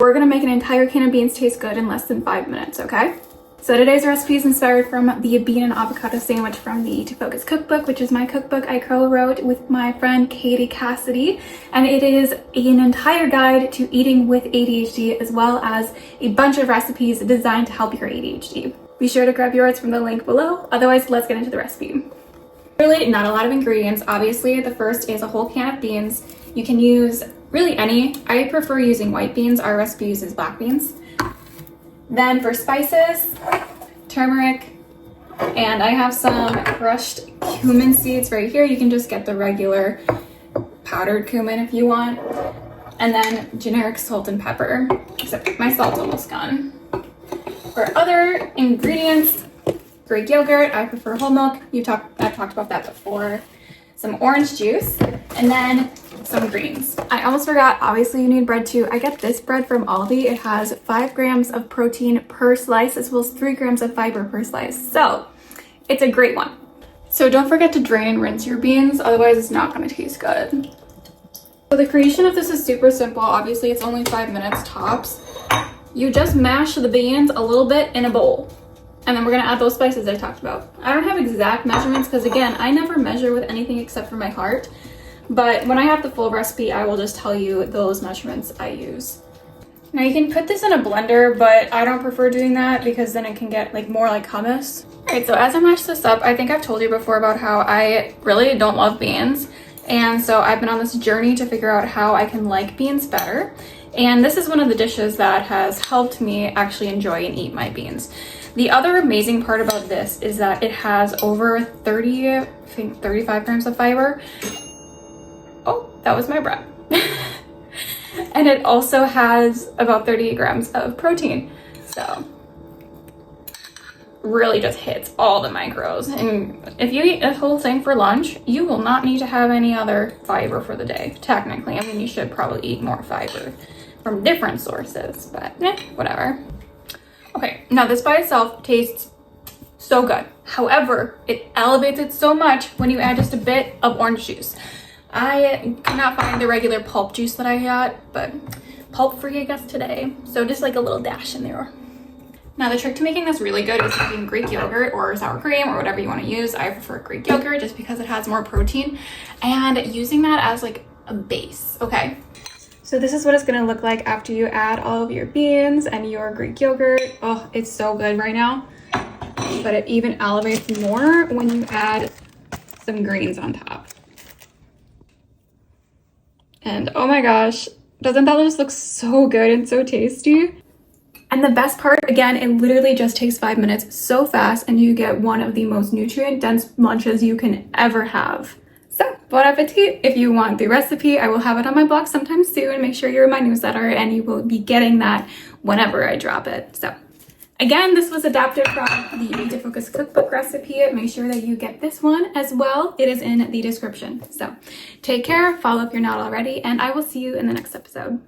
we're gonna make an entire can of beans taste good in less than 5 minutes, okay? So today's recipe is inspired from the bean and avocado sandwich from the To Focus cookbook, which is my cookbook I co-wrote with my friend Katie Cassidy. And it is an entire guide to eating with ADHD, as well as a bunch of recipes designed to help your ADHD. Be sure to grab yours from the link below. Otherwise, let's get into the recipe. Really not a lot of ingredients. Obviously, the first is a whole can of beans. You can use really any. I prefer using white beans. Our recipe uses black beans. Then for spices, turmeric, and I have some crushed cumin seeds right here. You can just get the regular powdered cumin if you want. And then generic salt and pepper, except my salt's almost gone. For other ingredients, Greek yogurt, I prefer whole milk. I've talked about that before. Some orange juice, and then some greens. I almost forgot, obviously you need bread too. I get this bread from Aldi. It has 5 grams of protein per slice, as well as 3 grams of fiber per slice. So it's a great one. So don't forget to drain and rinse your beans, otherwise it's not gonna taste good. So the creation of this is super simple. Obviously it's only 5 minutes tops. You just mash the beans a little bit in a bowl. And then we're gonna add those spices I talked about. I don't have exact measurements because again, I never measure with anything except for my heart. But when I have the full recipe, I will just tell you those measurements I use. Now you can put this in a blender, but I don't prefer doing that because then it can get more like hummus. All right, so as I mash this up, I think I've told you before about how I really don't love beans. And so I've been on this journey to figure out how I can like beans better. And this is one of the dishes that has helped me actually enjoy and eat my beans. The other amazing part about this is that it has over 35 grams of fiber. Oh, that was my breath. And it also has about 38 grams of protein. So really just hits all the macros. And if you eat a whole thing for lunch, you will not need to have any other fiber for the day, technically. I mean, you should probably eat more fiber from different sources, but whatever. Okay, now this by itself tastes so good. However, it elevates it so much when you add just a bit of orange juice. I could not find the regular pulp juice that I got, but pulp free I guess today. So just like a little dash in there. Now the trick to making this really good is using Greek yogurt or sour cream or whatever you want to use. I prefer Greek yogurt just because it has more protein, and using that as like a base, okay? So this is what it's gonna look like after you add all of your beans and your Greek yogurt. Oh, it's so good right now. But it even elevates more when you add some greens on top. And oh my gosh, doesn't that just look so good and so tasty? And the best part, again, it literally just takes 5 minutes so fast, and you get one of the most nutrient-dense lunches you can ever have. So, bon appetit! If you want the recipe, I will have it on my blog sometime soon. Make sure you're in my newsletter and you will be getting that whenever I drop it. So, again, this was adapted from the To Focus cookbook recipe. Make sure that you get this one as well. It is in the description. So, take care, follow if you're not already, and I will see you in the next episode.